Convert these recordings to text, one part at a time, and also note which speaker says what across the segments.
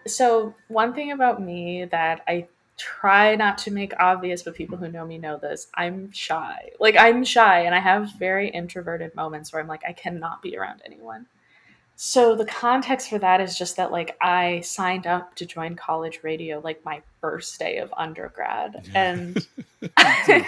Speaker 1: So one thing about me that I try not to make obvious, but people who know me know this, I'm shy. Like I'm shy and I have very introverted moments where I'm like, I cannot be around anyone. So the context for that is just that like I signed up to join college radio like my first day of undergrad and
Speaker 2: Me too. Yep.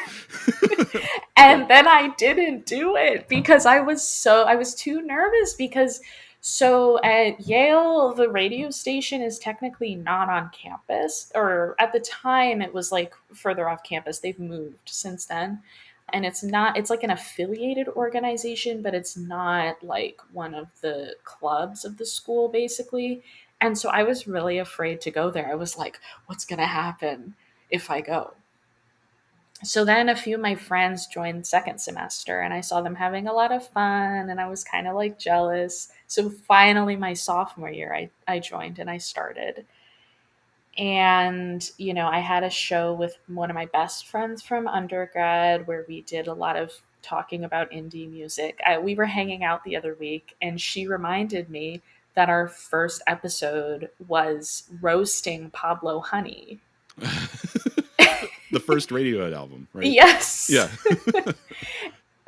Speaker 1: and then I didn't do it because I was too nervous because so at Yale the radio station is technically not on campus, or at the time it was like further off campus. They've moved since then. And it's like an affiliated organization, but it's not like one of the clubs of the school basically. And so I was really afraid to go there. I was like, what's going to happen if I go? So then a few of my friends joined second semester and I saw them having a lot of fun and I was kind of like jealous. So finally my sophomore year I joined and I started. And, I had a show with one of my best friends from undergrad where we did a lot of talking about indie music. We were hanging out the other week and she reminded me that our first episode was roasting Pablo Honey.
Speaker 2: The first Radiohead album, right?
Speaker 1: Yes.
Speaker 2: Yeah.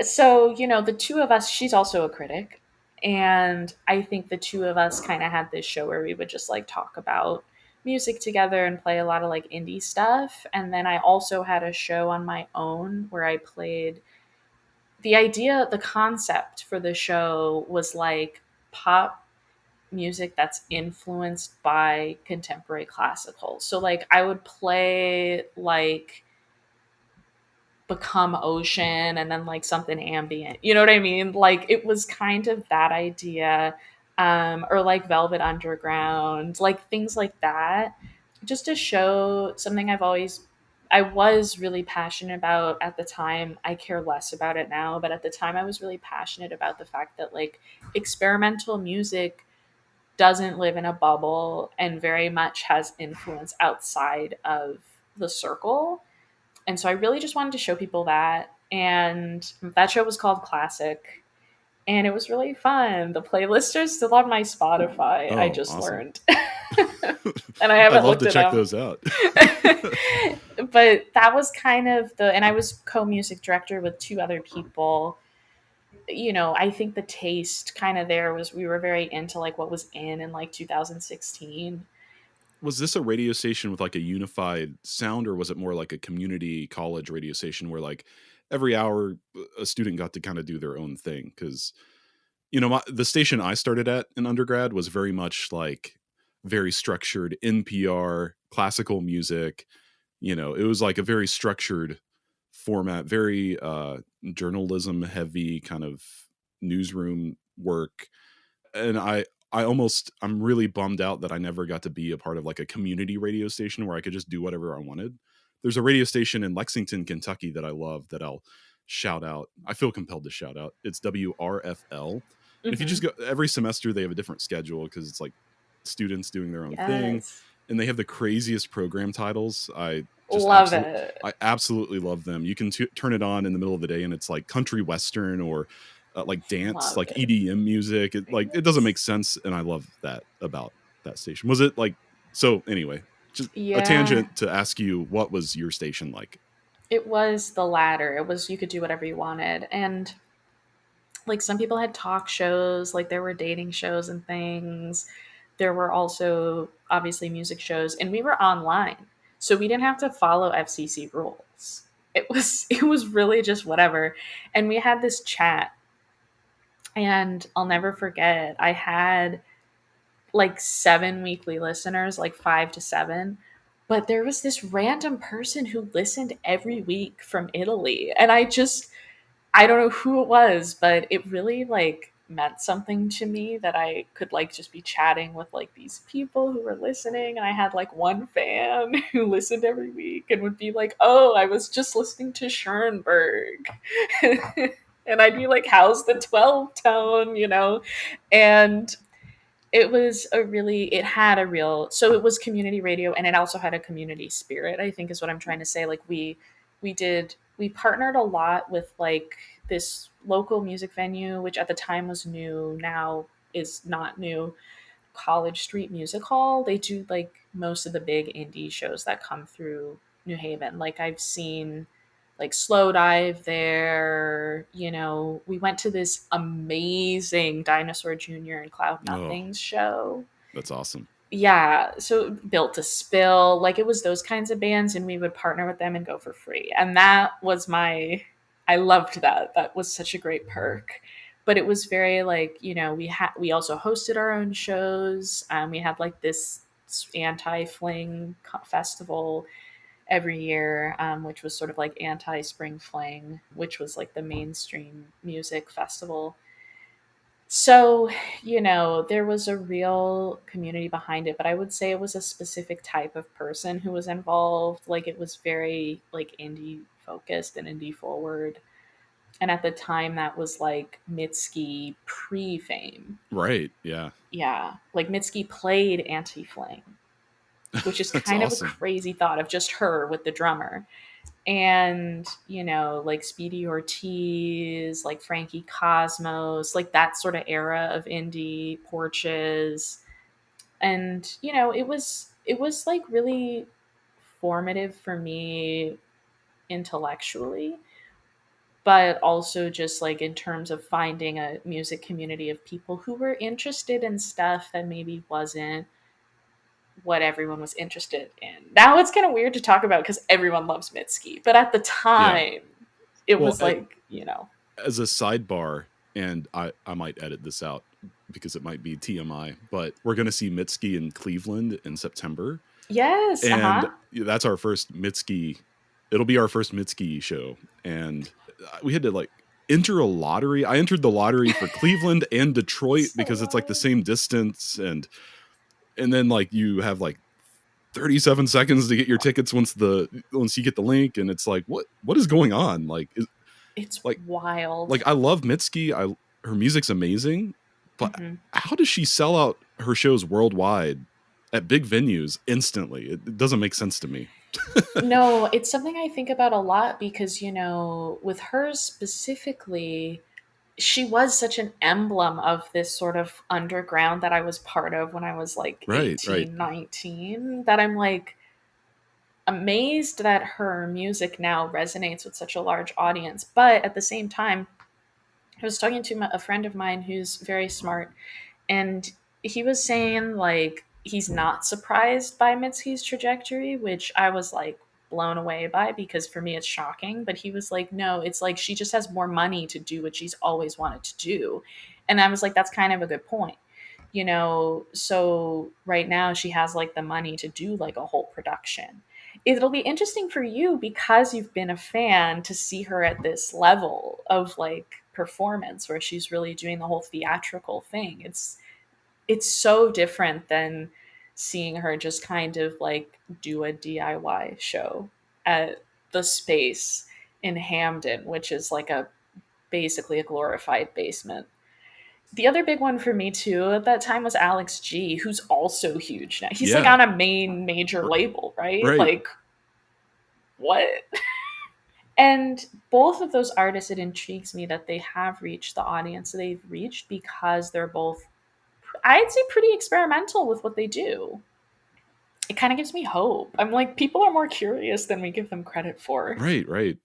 Speaker 1: So, the two of us, she's also a critic. And I think the two of us kind of had this show where we would just like talk about music together and play a lot of like indie stuff. And then I also had a show on my own where I played the concept for the show was like pop music that's influenced by contemporary classical. So, like, I would play like Become Ocean and then like something ambient. You know what I mean? Like it was kind of that idea. Or like Velvet Underground, like things like that. Just to show something I was really passionate about at the time. I care less about it now, but at the time I was really passionate about the fact that like experimental music doesn't live in a bubble and very much has influence outside of the circle. And so I really just wanted to show people that. And that show was called Classic. And it was really fun. The playlists are still on my Spotify. I
Speaker 2: Oh,
Speaker 1: just
Speaker 2: awesome.
Speaker 1: learned. And I
Speaker 2: I'd
Speaker 1: haven't
Speaker 2: love
Speaker 1: looked
Speaker 2: to
Speaker 1: at
Speaker 2: check
Speaker 1: them.
Speaker 2: those out.
Speaker 1: But that was kind of and I was co music director with two other people. I think the taste kind of there was we were very into like what was in like 2016.
Speaker 2: Was this a radio station with like a unified sound, or was it more like a community college radio station where like every hour a student got to kind of do their own thing? Because the station I started at in undergrad was very much like very structured NPR classical music. It was like a very structured format, very journalism heavy kind of newsroom work. And I'm really bummed out that I never got to be a part of like a community radio station where I could just do whatever I wanted. There's a radio station in Lexington, Kentucky that I love that I'll shout out. I feel compelled to shout out. It's WRFL. And if you just
Speaker 1: Hmm.
Speaker 2: go every semester, they have a different schedule because it's like students doing their own thing,
Speaker 1: Yes.
Speaker 2: and they have the craziest program titles. Just
Speaker 1: Love
Speaker 2: absolutely
Speaker 1: it.
Speaker 2: I absolutely love them. You can turn it on in the middle of the day and it's like country western or like dance,
Speaker 1: Love
Speaker 2: like
Speaker 1: it.
Speaker 2: EDM music. It doesn't
Speaker 1: Yes.
Speaker 2: make sense, and I love that about that station. Was it like so? Anyway, just a
Speaker 1: Yeah.
Speaker 2: tangent to ask you, what was your station like?
Speaker 1: It was the latter. It was you could do whatever you wanted. And like some people had talk shows, like there were dating shows and things. There were also obviously music shows and we were online. So we didn't have to follow FCC rules. It was really just whatever. And we had this chat and I'll never forget. I had like 7 weekly listeners, like 5 to 7. But there was this random person who listened every week from Italy. And I don't know who it was, but it really like meant something to me that I could like just be chatting with like these people who were listening. And I had like one fan who listened every week and would be like, oh, I was just listening to Schoenberg. And I'd be like, how's the 12 tone, And it had a real, so it was community radio and it also had a community spirit, I think is what I'm trying to say. Like we partnered a lot with like this local music venue, which at the time was new, now is not new. College Street Music Hall. They do like most of the big indie shows that come through New Haven. Like I've seen like Slow Dive there. We went to this amazing Dinosaur Jr. and Cloud
Speaker 2: Oh,
Speaker 1: Nothings show.
Speaker 2: that's awesome.
Speaker 1: Yeah, so Built to Spill, like it was those kinds of bands, and we would partner with them and go for free. And that was I loved that. That was such a great perk. But it was very like, we also hosted our own shows. We had like this anti-fling festival every year, which was sort of like anti-spring fling, which was like the mainstream music festival. So, there was a real community behind it, but I would say it was a specific type of person who was involved. Like it was very like indie focused and indie forward. And at the time that was like Mitski pre-fame.
Speaker 2: Right. Yeah.
Speaker 1: Yeah. Like Mitski played Anti-Fling, which is
Speaker 2: That's
Speaker 1: kind of a
Speaker 2: awesome.
Speaker 1: crazy thought of just her with the drummer. And like Speedy Ortiz, like Frankie Cosmos, like that sort of era of indie, Porches. And it was like really formative for me intellectually, but also just like in terms of finding a music community of people who were interested in stuff that maybe wasn't what everyone was interested in. Now it's kind of weird to talk about because everyone loves Mitski, but at the
Speaker 2: Yeah.
Speaker 1: time, it
Speaker 2: Well,
Speaker 1: was like,
Speaker 2: as a sidebar, and I might edit this out because it might be TMI, but we're going to see Mitski in Cleveland in September.
Speaker 1: yes,
Speaker 2: And that's our first Mitski. It'll be our first Mitski show. And we had to like enter a lottery. I entered the lottery for Cleveland and Detroit
Speaker 1: so
Speaker 2: because it's like the same distance. And then like you have like 37 seconds to get your tickets once you get the link. And it's like, what is going on? Like,
Speaker 1: it's
Speaker 2: like,
Speaker 1: wild.
Speaker 2: I love Mitski. Her music's amazing, but
Speaker 1: Mhm.
Speaker 2: how does she sell out her shows worldwide at big venues instantly? It doesn't make sense to me.
Speaker 1: No, it's something I think about a lot because, with her specifically, she was such an emblem of this sort of underground that I was part of when I was like
Speaker 2: Right, right.
Speaker 1: 18, 19, that I'm like amazed that her music now resonates with such a large audience. But at the same time, I was talking to a friend of mine who's very smart, and he was saying like he's not surprised by Mitski's trajectory, which I was like blown away by because for me it's shocking. But he was like, no, it's like she just has more money to do what she's always wanted to do. And I was like, that's kind of a good point. So right now she has like the money to do like a whole production. It'll be interesting for you because you've been a fan to see her at this level of like performance where she's really doing the whole theatrical thing. It's so different than seeing her just kind of like do a DIY show at the Space in Hamden, which is like a basically a glorified basement. The other big one for me too at that time was Alex G, who's also huge now. He's like
Speaker 2: Yeah.
Speaker 1: on a major label, right?
Speaker 2: Right.
Speaker 1: Like what? And both of those artists, it intrigues me that they have reached the audience they've reached because they're both, I'd say, pretty experimental with what they do. It kind of gives me hope. I'm like, people are more curious than we give them credit for.
Speaker 2: Right, right.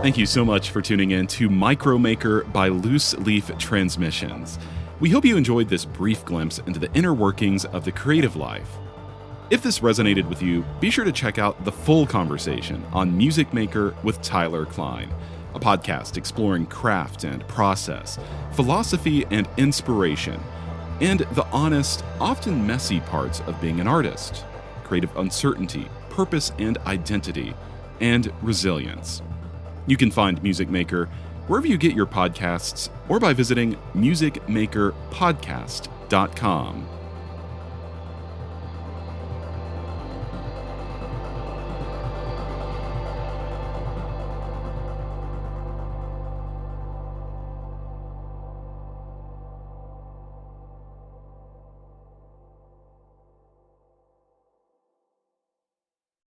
Speaker 2: Thank you so much for tuning in to Micromaker by Loose Leaf Transmissions. We hope you enjoyed this brief glimpse into the inner workings of the creative life. If this resonated with you, be sure to check out the full conversation on Music Maker with Tyler Kline, a podcast exploring craft and process, philosophy and inspiration, and the honest, often messy parts of being an artist, creative uncertainty, purpose and identity, and resilience. You can find Music Maker wherever you get your podcasts or by visiting musicmakerpodcast.com.